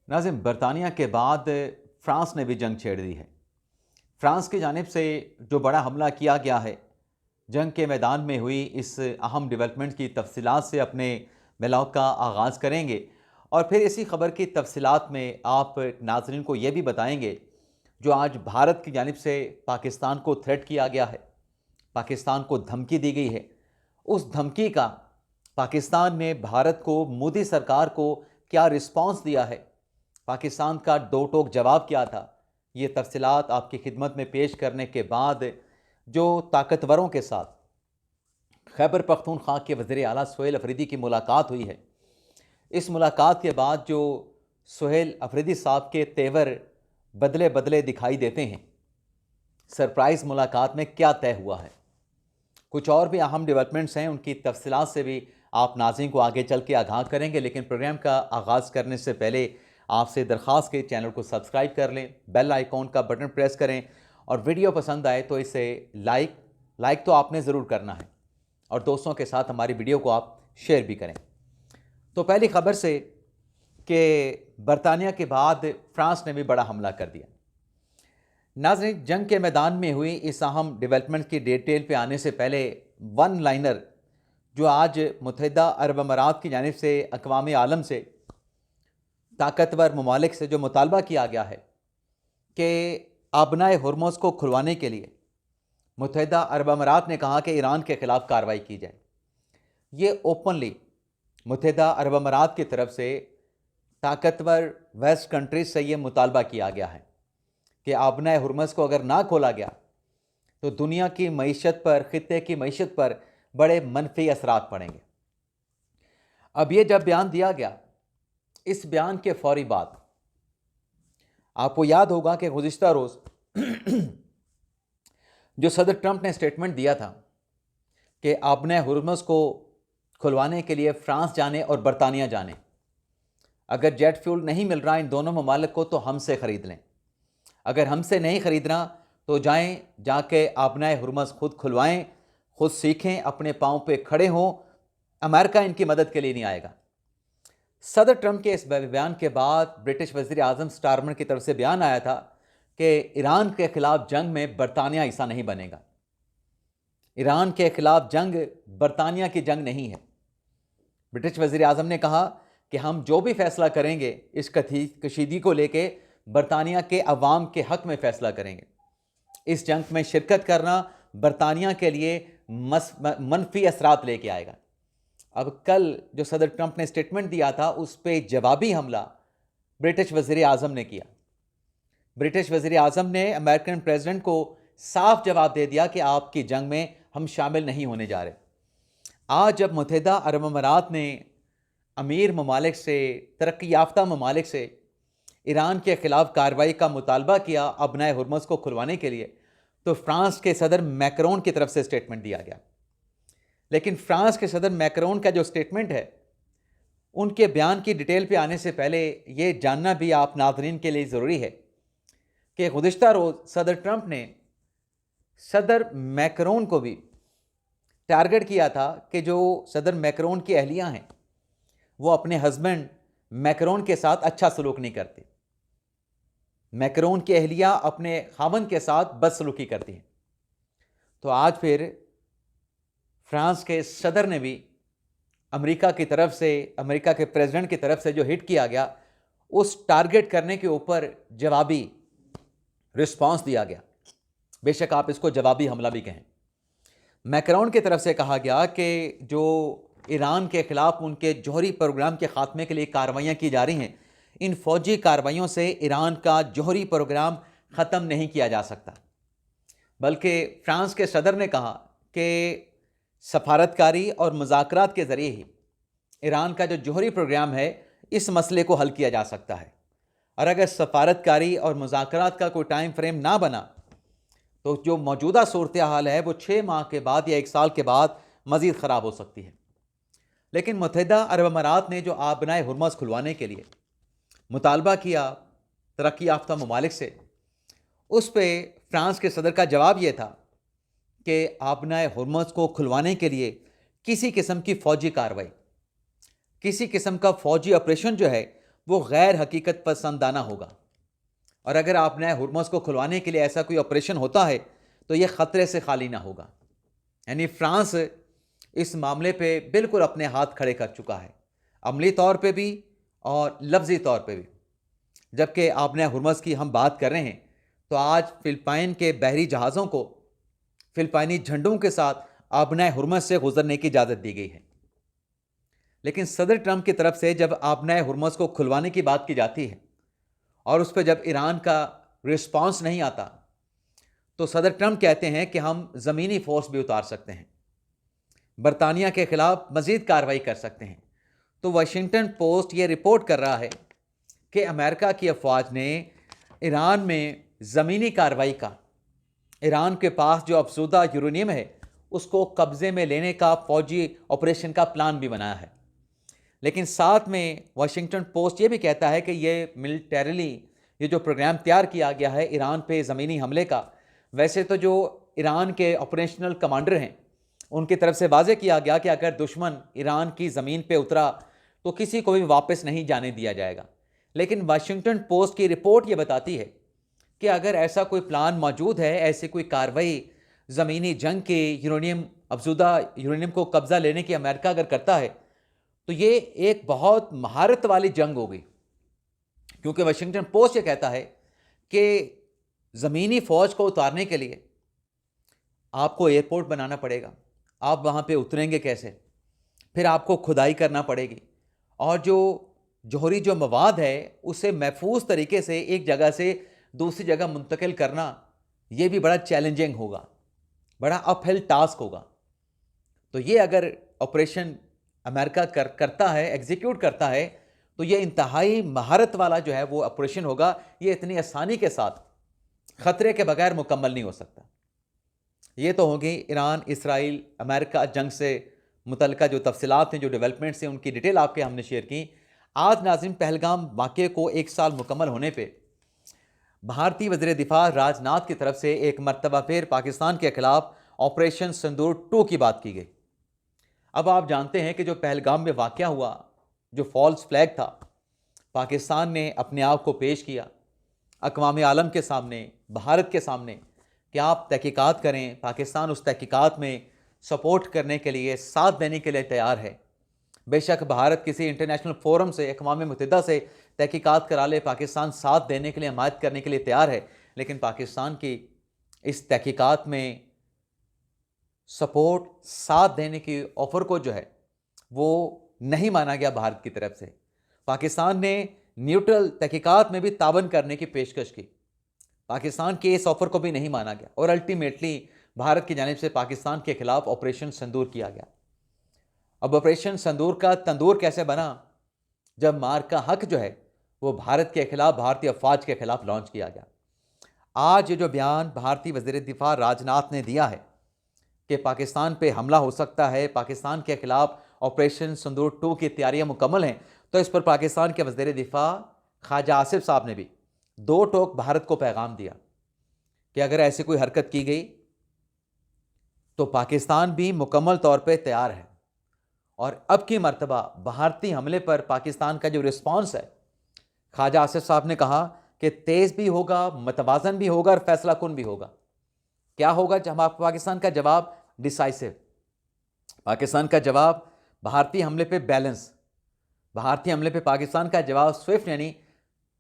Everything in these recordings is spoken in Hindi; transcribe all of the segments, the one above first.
नाज़िम, बरतानिया के बाद फ़्रांस ने भी जंग छेड़ दी है। फ़्रांस की जानिब से जो बड़ा हमला किया गया है, जंग के मैदान में हुई इस अहम डेवलपमेंट की तफसीलात से अपने ब्लॉग का आगाज़ करेंगे और फिर इसी खबर की तफसीलात में आप नाज़रीन को ये भी बताएंगे जो आज भारत की जानिब से पाकिस्तान को थ्रेट किया गया है, पाकिस्तान को धमकी दी गई है। उस धमकी का पाकिस्तान ने भारत को, मोदी सरकार को क्या रिस्पॉन्स दिया है, पाकिस्तान का दो टोक जवाब क्या था, ये तफसीलात आपकी खिदमत में पेश करने के बाद जो ताकतवरों के साथ खैबर पख्तूनख्वा के वज़ीर आला सुहेल अफरीदी की मुलाकात हुई है, इस मुलाकात के बाद जो सुहेल अफरीदी साहब के तेवर बदले बदले दिखाई देते हैं, सरप्राइज़ मुलाकात में क्या तय हुआ है, कुछ और भी अहम डेवलपमेंट्स हैं, उनकी तफसीलात से भी आप नाज़रीन को आगे चल के आगाह करेंगे। लेकिन प्रोग्राम का आगाज़ करने से पहले आपसे दरख्वास्त के चैनल को सब्सक्राइब कर लें, बेल आइकॉन का बटन प्रेस करें और वीडियो पसंद आए तो इसे लाइक तो आपने ज़रूर करना है और दोस्तों के साथ हमारी वीडियो को आप शेयर भी करें। तो पहली खबर से कि बरतानिया के बाद फ्रांस ने भी बड़ा हमला कर दिया। नाज़रीन, जंग के मैदान में हुई इस अहम डेवलपमेंट की डिटेल पे आने से पहले वन लाइनर जो आज मुत्तहिदा अरब अमारात की जानिब से अक़वाम आलम से, ताकतवर ममालिक से जो मुतालबा किया गया है कि आबनाए हुर्मुज़ को खुलवाने के लिए मुत्तहिदा अरब अमारात ने कहा कि ईरान के ख़िलाफ़ कार्रवाई की जाए। ये ओपनली मुत्तहिदा अरब अमारात की तरफ से ताकतवर वेस्ट कंट्रीज से ये मुतालबा किया गया है कि आबनाए हुर्मुज़ को अगर ना खोला गया तो दुनिया की मईशत पर, ख़ित्ते की मईशत पर बड़े मनफी असरात पड़ेंगे। अब ये जब बयान दिया गया, इस बयान के फौरी बाद आपको याद होगा कि गुज़िश्ता रोज़ जो सदर ट्रंप ने स्टेटमेंट दिया था कि आबनाए हुर्मुज़ को खुलवाने के लिए फ़्रांस जाने और बरतानिया जाने, अगर जेट फ्यूल नहीं मिल रहा इन दोनों ममालिक को तो हमसे ख़रीद लें, अगर हमसे नहीं ख़रीदना तो जाएं, जाके आबनाए हुर्मुज़ खुद खुलवाएं, खुद सीखें, अपने पाँव पे खड़े हों, अमेरिका इनकी मदद के लिए नहीं आएगा। सदर ट्रंप के इस बयान के बाद ब्रिटिश वज़ीर आज़म स्टारमर की तरफ से बयान आया था कि ईरान के ख़िलाफ़ जंग में बरतानिया हिस्सा नहीं बनेगा। ईरान के ख़िलाफ़ जंग बरतानिया की जंग नहीं है। ब्रिटिश वज़ीर आज़म ने कहा कि हम जो भी फ़ैसला करेंगे इस कशीदगी को लेके बरतानिया के अवाम के हक़ में फ़ैसला करेंगे। इस जंग में शिरकत करना बरतानिया के लिए मनफी असरात लेके आएगा। अब कल जो सदर ट्रंप ने स्टेटमेंट दिया था उस पर जवाबी हमला ब्रिटिश वज़ीर आज़म ने किया। ब्रिटिश वज़ीर आज़म ने अमेरिकन प्रेसिडेंट को साफ जवाब दे दिया कि आपकी जंग में हम शामिल नहीं होने जा रहे। आज जब मुत्तहिदा अरब अमारात ने अमीर ममालिक से, तरक्की याफ्ता ममालिक से ईरान के ख़िलाफ़ कार्रवाई का मुतालबा किया आबनाए हुर्मुज़ को खुलवाने के लिए, तो फ्रांस के सदर मैक्रोन की तरफ से स्टेटमेंट दिया गया। लेकिन फ्रांस के सदर मैक्रोन का जो स्टेटमेंट है, उनके बयान की डिटेल पे आने से पहले ये जानना भी आप नाज़रीन के लिए ज़रूरी है कि गुज़िश्ता रोज़ सदर ट्रंप ने सदर मैक्रोन को भी टारगेट किया था कि जो सदर मैक्रोन की अहलियाँ हैं वो अपने हस्बैंड मैक्रोन के साथ अच्छा सलूक नहीं करती। मैक्रोन की अहलियाँ अपने खामन के साथ बदसलूकी करती हैं। तो आज फिर फ्रांस के सदर ने भी अमेरिका की तरफ से, अमेरिका के प्रेसिडेंट की तरफ से जो हिट किया गया, उस टारगेट करने के ऊपर जवाबी रिस्पांस दिया गया। बेशक आप इसको जवाबी हमला भी कहें। मैक्रोन की तरफ से कहा गया कि जो ईरान के ख़िलाफ़ उनके जौहरी प्रोग्राम के ख़ात्मे के लिए कार्रवाइयाँ की जा रही हैं, इन फ़ौजी कार्रवाइयों से ईरान का जौहरी प्रोग्राम ख़त्म नहीं किया जा सकता। बल्कि फ्रांस के सदर ने कहा कि सफारतकारी और मुज़ाकरात के ज़रिए ही ईरान का जो जौहरी प्रोग्राम है इस मसले को हल किया जा सकता है, और अगर सफारतकारी और मुज़ाकरात का कोई टाइम फ्रेम ना बना तो जो मौजूदा सूरत हाल है वो 6 माह के बाद या 1 साल के बाद मज़ीद ख़राब हो सकती है। लेकिन मुत्तहिदा अरब अमारात ने जो आबनाए हुर्मुज़ खुलवाने के लिए मुतालबा किया तरक्की याफ्ता ममालिक से, उस पर फ्रांस के सदर का जवाब ये था कि आबनाए हुर्मुज़ को खुलवाने के लिए किसी किस्म की फ़ौजी कार्रवाई, किसी किस्म का फ़ौजी ऑपरेशन जो है वो गैर हकीकत पसंदाना होगा। और अगर आपने हुर्मुज़ को खुलवाने के लिए ऐसा कोई ऑपरेशन होता है तो ये ख़तरे से खाली ना होगा। यानी फ्रांस इस मामले पे बिल्कुल अपने हाथ खड़े कर चुका है, अमली तौर पे भी और लफ्ज़ी तौर पे भी। जबकि आबने हुर्मुज़ की हम बात कर रहे हैं तो आज फ़िलिपाइन के बहरी जहाज़ों को फ़िलिपाइनी झंडों के साथ आबने हुर्मुज़ से गुजरने की इजाज़त दी गई है। लेकिन सदर ट्रंप की तरफ से जब आबने हुर्मुज़ को खुलवाने की बात की जाती है और उस पर जब ईरान का रिस्पॉन्स नहीं आता तो सदर ट्रंप कहते हैं कि हम ज़मीनी फ़ोर्स भी उतार सकते हैं, बरतानिया के ख़िलाफ़ मज़ीद कार्रवाई कर सकते हैं। तो वाशिंगटन पोस्ट ये रिपोर्ट कर रहा है कि अमेरिका की अफवाज ने ईरान में ज़मीनी कार्रवाई का, ईरान के पास जो अफज़ूदा यूरेनियम है उसको कब्ज़े में लेने का फ़ौजी ऑपरेशन का प्लान भी बनाया है। लेकिन साथ में वाशिंगटन पोस्ट ये भी कहता है कि ये मिलिटरीली ये जो प्रोग्राम तैयार किया गया है ईरान पे ज़मीनी हमले का, वैसे तो जो ईरान के ऑपरेशनल कमांडर हैं उनकी तरफ से वाज़े किया गया कि अगर दुश्मन ईरान की ज़मीन पे उतरा तो किसी को भी वापस नहीं जाने दिया जाएगा। लेकिन वाशिंगटन पोस्ट की रिपोर्ट ये बताती है कि अगर ऐसा कोई प्लान मौजूद है, ऐसी कोई कार्रवाई ज़मीनी जंग के यूरेनियम, अफज़ूदा यूरेनियम को कब्ज़ा लेने की अमेरिका अगर करता है तो ये एक बहुत महारत वाली जंग होगी। क्योंकि वाशिंगटन पोस्ट ये कहता है कि ज़मीनी फ़ौज को उतारने के लिए आपको एयरपोर्ट बनाना पड़ेगा, आप वहाँ पे उतरेंगे कैसे, फिर आपको खुदाई करना पड़ेगी और जो जौहरी जो मवाद है उसे महफूज तरीके से एक जगह से दूसरी जगह मुंतकिल करना, ये भी बड़ा चैलेंजिंग होगा, बड़ा अपहिल टास्क होगा। तो ये अगर ऑपरेशन अमेरिका करता है, एग्जीक्यूट करता है, तो ये इंतहाई महारत वाला जो है वो ऑपरेशन होगा। ये इतनी आसानी के साथ ख़तरे के बगैर मुकम्मल नहीं हो सकता। ये तो होगी ईरान इसराइल अमेरिका जंग से मुतल्लिका जो तफसीलात हैं, जो डेवलपमेंट्स हैं, उनकी डिटेल आपके हमने शेयर की। आज नाज़रीन, पहलगाम वाक़े को 1 साल मुकम्मल होने पे भारतीय वज़ीर दिफ़ा राजनाथ की तरफ से एक मरतबा फिर पाकिस्तान के ख़िलाफ़ ऑपरेशन सिंदूर 2 की बात की गई। अब आप जानते हैं कि जो पहलगाम में वाक़या हुआ, जो फॉल्स फ्लैग था, पाकिस्तान ने अपने आप को पेश किया अक़वाम आलम के सामने, भारत के सामने कि आप तहकीकात करें। पाकिस्तान उस तहकीकात में सपोर्ट करने के लिए, साथ देने के लिए तैयार है। बेशक भारत किसी इंटरनेशनल फोरम से, अक़वाम मुत्तहिदा से तहकीकात करा ले, पाकिस्तान साथ देने के लिए, हमायत करने के लिए तैयार है। लेकिन पाकिस्तान की इस तहकीकात में सपोर्ट, साथ देने की ऑफ़र को जो है वो नहीं माना गया भारत की तरफ से। पाकिस्तान ने न्यूट्रल तहकीकात में भी तावन करने की पेशकश की, पाकिस्तान के इस ऑफ़र को भी नहीं माना गया और अल्टीमेटली भारत की जानिब से पाकिस्तान के ख़िलाफ़ ऑपरेशन सिंदूर किया गया। अब ऑपरेशन सिंदूर का तंदूर कैसे बना? जब मार का हक जो है वो भारत के ख़िलाफ़, भारतीय अफ़वाज के ख़िलाफ़ लॉन्च किया गया। आज ये जो बयान भारतीय वज़ीर दिफ़ा राजनाथ ने दिया है कि पाकिस्तान पे हमला हो सकता है, पाकिस्तान के ख़िलाफ़ ऑपरेशन सिंदूर 2 की तैयारियां मुकम्मल हैं, तो इस पर पाकिस्तान के वज़ीर दिफ़ा ख्वाजा आसिफ साहब ने भी 2 टोक भारत को पैगाम दिया कि अगर ऐसी कोई हरकत की गई तो पाकिस्तान भी मुकम्मल तौर पे तैयार है। और अब की मर्तबा भारतीय हमले पर पाकिस्तान का जो रिस्पॉन्स है, ख्वाजा आसिफ साहब ने कहा कि तेज़ भी होगा, मतवाज़न भी होगा और फैसला कुन भी होगा। क्या होगा? जब पाकिस्तान का जवाब डिसाइसिव, पाकिस्तान का जवाब भारतीय हमले पे बैलेंस, भारतीय हमले पे पाकिस्तान का जवाब स्विफ्ट यानी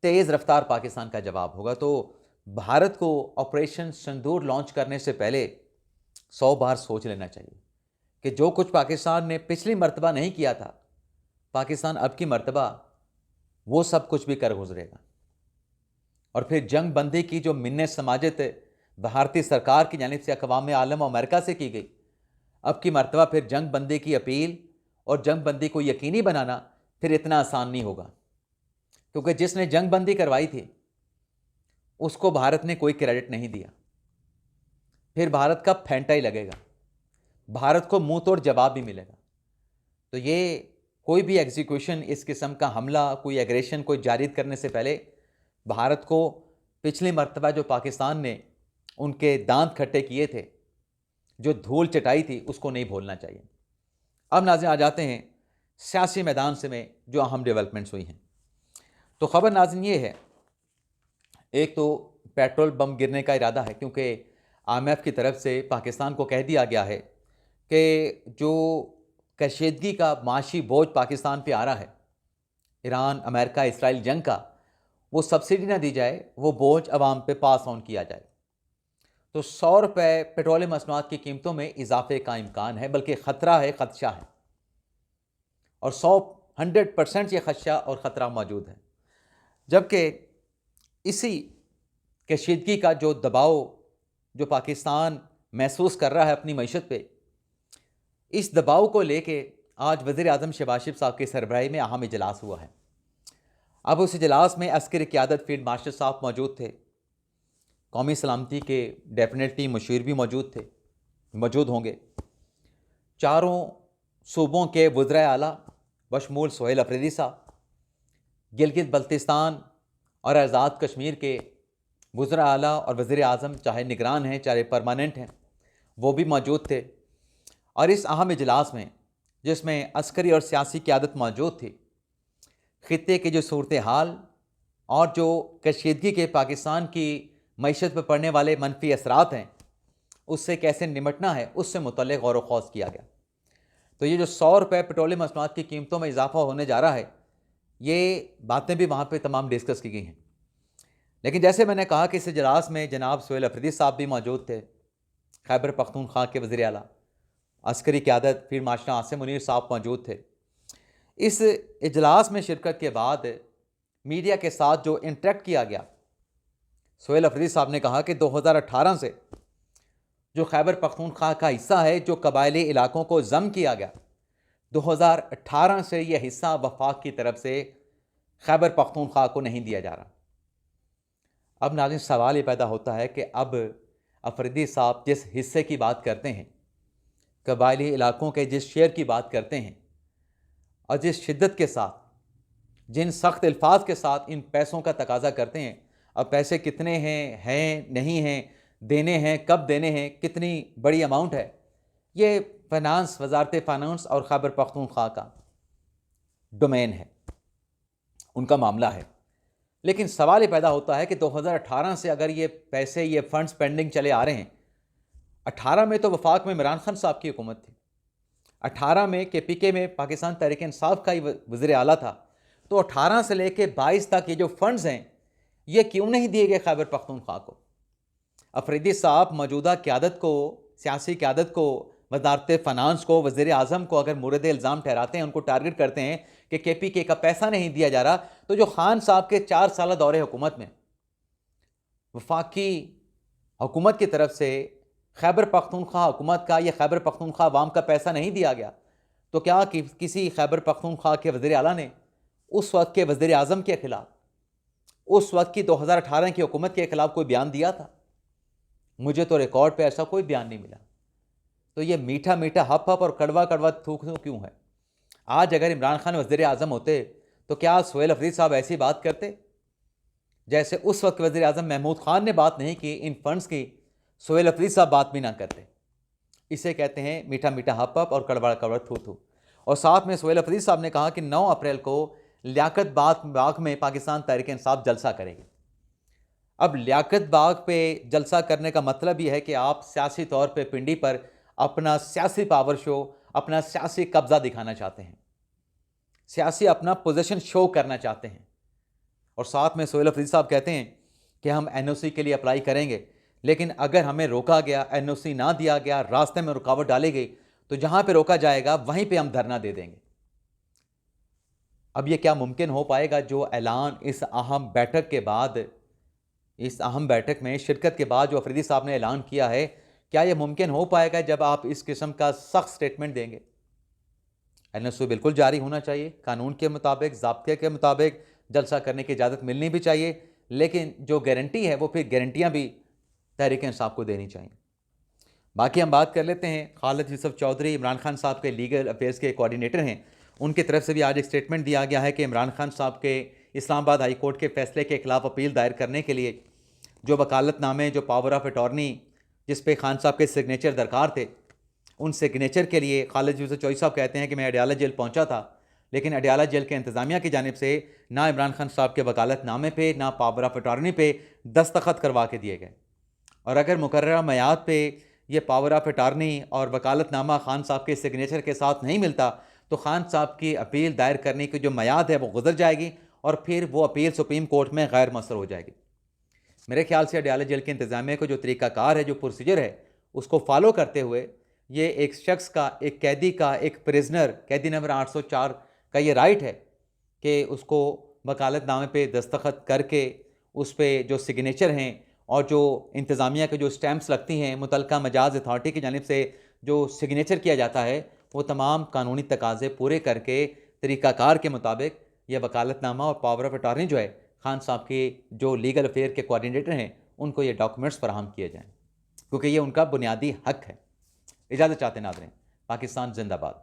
तेज़ रफ्तार पाकिस्तान का जवाब होगा। तो भारत को ऑपरेशन सिंदूर लॉन्च करने से पहले 100 बार सोच लेना चाहिए कि जो कुछ पाकिस्तान ने पिछली मर्तबा नहीं किया था, पाकिस्तान अब की मर्तबा वो सब कुछ भी कर गुजरेगा। और फिर जंग बंदी की जो मिन्नत समाजत भारतीय सरकार की जानिब से अक़वाम आलम और अमेरिका से की गई, अब की मर्तबा फिर जंग बंदी की अपील और जंग बंदी को यकीनी बनाना फिर इतना आसान नहीं होगा। क्योंकि जिसने जंग बंदी करवाई थी उसको भारत ने कोई क्रेडिट नहीं दिया, फिर भारत का फेंटा ही लगेगा, भारत को मुंह तोड़ जवाब भी मिलेगा। तो ये कोई भी एग्जीक्यूशन, इस किस्म का हमला, कोई एग्रेशन, कोई जारी करने से पहले भारत को पिछली मर्तबा जो पाकिस्तान ने उनके दांत खट्टे किए थे, जो धूल चटाई थी, उसको नहीं भूलना चाहिए। अब नाज़रीन आ जाते हैं सियासी मैदान से में जो अहम डेवलपमेंट्स हुई हैं। तो ख़बर नाज़रीन ये है, एक तो पेट्रोल बम गिरने का इरादा है, क्योंकि IMF की तरफ से पाकिस्तान को कह दिया गया है कि जो कशीदगी का माशी बोझ पाकिस्तान पे आ रहा है, ईरान, अमेरिका, इसराइल जंग का, वो सब्सिडी ना दी जाए, वो बोझ अवाम पे पास ऑन किया जाए। तो 100 रुपये पेट्रोलियम मसनूआत की कीमतों में इजाफे का इम्कान है, बल्कि ख़तरा है, ख़दशा है, और 100% ये ख़दशा और ख़तरा मौजूद है। जबकि इसी कशीदगी का जो दबाव जो पाकिस्तान महसूस कर रहा है अपनी मईशत पे, इस दबाव को लेके आज वज़ीर आज़म शहबाज शरीफ साहब की सरबराही में अहम इजलास हुआ है। अब उस इजलास में अस्करी क़यादत फील्ड मार्शल साहब मौजूद थे, कौमी सलामती के डेफिनेटली मुशीर भी मौजूद होंगे, चारों सूबों के वज़राए आला बशमूल सोहेल अफरीदी साहब, गिलगित बल्तिस्तान और आज़ाद कश्मीर के वज़राए आला और वज़ीर आज़म, चाहे निगरान हैं चाहे परमानेंट हैं, वो भी मौजूद थे। और इस अहम इजलास में, जिसमें अस्करी और सियासी क़यादत मौजूद थी, ख़ित्ते की जो सूरत हाल और जो कशीदगी के पाकिस्तान की मईशत पर पड़ने वाले मनफी असरात हैं, उससे कैसे निमटना है, उससे मुतल्लिक़ गौर व ख़ौज़ किया गया। तो ये जो 100 रुपये पेट्रोलियम मसनूआत की कीमतों में इजाफा होने जा रहा है, ये बातें भी वहाँ पे तमाम डिस्कस की गई हैं। लेकिन जैसे मैंने कहा कि इस इजलास में जनाब सोहेल अफरीदी साहब भी मौजूद थे, खैबर पख्तूनख्वा के वज़ीर आला, अस्करी क़यादत फील्ड मार्शल आसिम मुनीर साहब मौजूद थे। इस इजलास में शिरकत के बाद मीडिया के साथ जो इंटरेक्ट किया गया, सोहेल अफरीदी साहब ने कहा कि 2018 से जो खैबर पख्तूनख्वा का हिस्सा है, जो कबायली इलाकों को ज़म किया गया, 2018 से यह हिस्सा वफाक की तरफ से खैबर पख्तूनख्वा को नहीं दिया जा रहा। अब नाज़रीन सवाल ये पैदा होता है कि अब अफरीदी साहब जिस हिस्से की बात करते हैं, कबायली इलाकों के जिस शेयर की बात करते हैं, और जिस शिद्दत के साथ, जिन सख्त अल्फाज के साथ इन पैसों का तकाजा करते हैं, अब पैसे कितने हैं नहीं हैं, देने हैं, कब देने हैं, कितनी बड़ी अमाउंट है, ये फाइनेंस, वजारत फाइनेंस और खैबर पख्तूनख्वा का डोमेन है, उनका मामला है। लेकिन सवाल ये पैदा होता है कि 2018 से अगर ये पैसे, ये फंड्स पेंडिंग चले आ रहे हैं, 18 में तो वफाक में इमरान खान साहब की हुकूमत थी, 18 में KPK में पाकिस्तान तहरीक इंसाफ का ही वज़ीर आला था, तो 18 से लेके 22 तक ये जो फंड्स हैं, ये क्यों नहीं दिए गए खैबर पख्तूनख्वा को? अफरीदी साहब मौजूदा क़यादत को, सियासी क़यादत को, वज़ारत फ़ाइनेंस को, वज़ीर आज़म को अगर मुरद इल्ज़ाम ठहराते हैं, उनको टारगेट करते हैं कि KPK का पैसा नहीं दिया जा रहा, तो जो खान साहब के 4 साल दौरे हुकूमत में वफाकी हुकूमत की तरफ से खैबर पख्तूनख्वा हुकूमत का, या खैबर पख्तूनख्वा अवाम का पैसा नहीं दिया गया, तो क्या किसी खैबर पख्तूनख्वा के वज़ीर आला ने उस वक्त के वज़ीर आज़म के ख़िलाफ़, उस वक्त की 2018 की हुकूमत के ख़िलाफ़ कोई बयान दिया था? मुझे तो रिकॉर्ड पे ऐसा कोई बयान नहीं मिला। तो ये मीठा मीठा हप हप और कड़वा कड़वा थूक क्यों है? आज अगर इमरान खान वज़ीर आज़म होते तो क्या सोहेल अफरीदी साहब ऐसी बात करते? जैसे उस वक्त वज़ीर आज़म महमूद खान ने बात नहीं की इन फंड्स की, सोहेल अफरीदी साहब बात भी ना करते। इसे कहते हैं मीठा मीठा हप हप और कड़वा कड़वा थू थू। और साथ में सोहेल अफरीदी साहब ने कहा कि 9 अप्रैल को लियाकत बाग में पाकिस्तान तहरीक इंसाफ जलसा करेगी। अब लियाकत बाग पे जलसा करने का मतलब ये है कि आप सियासी तौर पे पिंडी पर अपना सियासी पावर शो, अपना सियासी कब्जा दिखाना चाहते हैं, सियासी अपना पोजीशन शो करना चाहते हैं। और साथ में सोहेल अफरीदी साहब कहते हैं कि हम NOC के लिए अप्लाई करेंगे, लेकिन अगर हमें रोका गया, NOC ना दिया गया, रास्ते में रुकावट डाली गई, तो जहाँ पे रोका जाएगा वहीं पे हम धरना दे देंगे। अब ये क्या मुमकिन हो पाएगा जो ऐलान इस अहम बैठक के बाद, इस अहम बैठक में शिरकत के बाद जो अफरीदी साहब ने ऐलान किया है, क्या यह मुमकिन हो पाएगा जब आप इस किस्म का सख्त स्टेटमेंट देंगे? NOC बिल्कुल जारी होना चाहिए, कानून के मुताबिक, ज़ाब्ते के मुताबिक जलसा करने की इजाज़त मिलनी भी चाहिए, लेकिन जो गारंटी है वो फिर गारंटियाँ भी तहरीक इंसाफ को देनी चाहिए। बाकी हम बात कर लेते हैं, खालिद यूसुफ चौधरी इमरान खान साहब के लीगल अफेयर्स के कोऑर्डिनेटर हैं, उनकी तरफ से भी आज एक स्टेटमेंट दिया गया है कि इमरान खान साहब के इस्लामाबाद हाई कोर्ट के फैसले के खिलाफ अपील दायर करने के लिए जो वकालतनामे, जो पावर ऑफ अटॉर्नी जिस पे खान साहब के सिग्नेचर दरकार थे, उन सिग्नेचर के लिए खालिद यूसुफ चौधरी साहब कहते हैं कि मैं अडयाला जेल पहुंचा था, लेकिन अडयाला जेल के इंतज़ामिया की जानिब से ना इमरान खान साहब के वकालतनामे पे ना पावर ऑफ अटॉर्नी पे दस्तखत करवा के दिए गए। और अगर मुकर्ररा मियाद पे ये पावर ऑफ अटॉर्नी और वकालतनामा खान साहब के सिग्नेचर के साथ नहीं मिलता तो खान साहब की अपील दायर करने की जो मियाद है वो गुजर जाएगी और फिर वो अपील सुप्रीम कोर्ट में गैर मौसर हो जाएगी। मेरे ख्याल से अडयाला जेल के इंतज़ामिया को जो तरीक़ाकार है, जो प्रोसीजर है, उसको फॉलो करते हुए ये एक शख्स का, एक कैदी का, एक प्रिजनर, कैदी नंबर 804 का ये राइट है कि उसको वकालतनामे पे दस्तखत करके उस पर जो सिग्नेचर हैं और जो इंतज़ामिया के जो स्टैम्प्स लगती हैं, मुतलका मजाज अथॉरिटी की जानिब से जो सिग्नेचर किया जाता है, वो तमाम कानूनी तकाज़े पूरे करके तरीक़ाकार के मुताबिक यह वकालतनामा और पावर ऑफ अटॉर्नी जो है खान साहब के जो लीगल अफेयर के कोऑर्डिनेटर हैं उनको ये डॉक्यूमेंट्स फराहम किए जाएँ, क्योंकि ये उनका बुनियादी हक है। इजाज़त चाहते नाज़रीन। पाकिस्तान जिंदाबाद।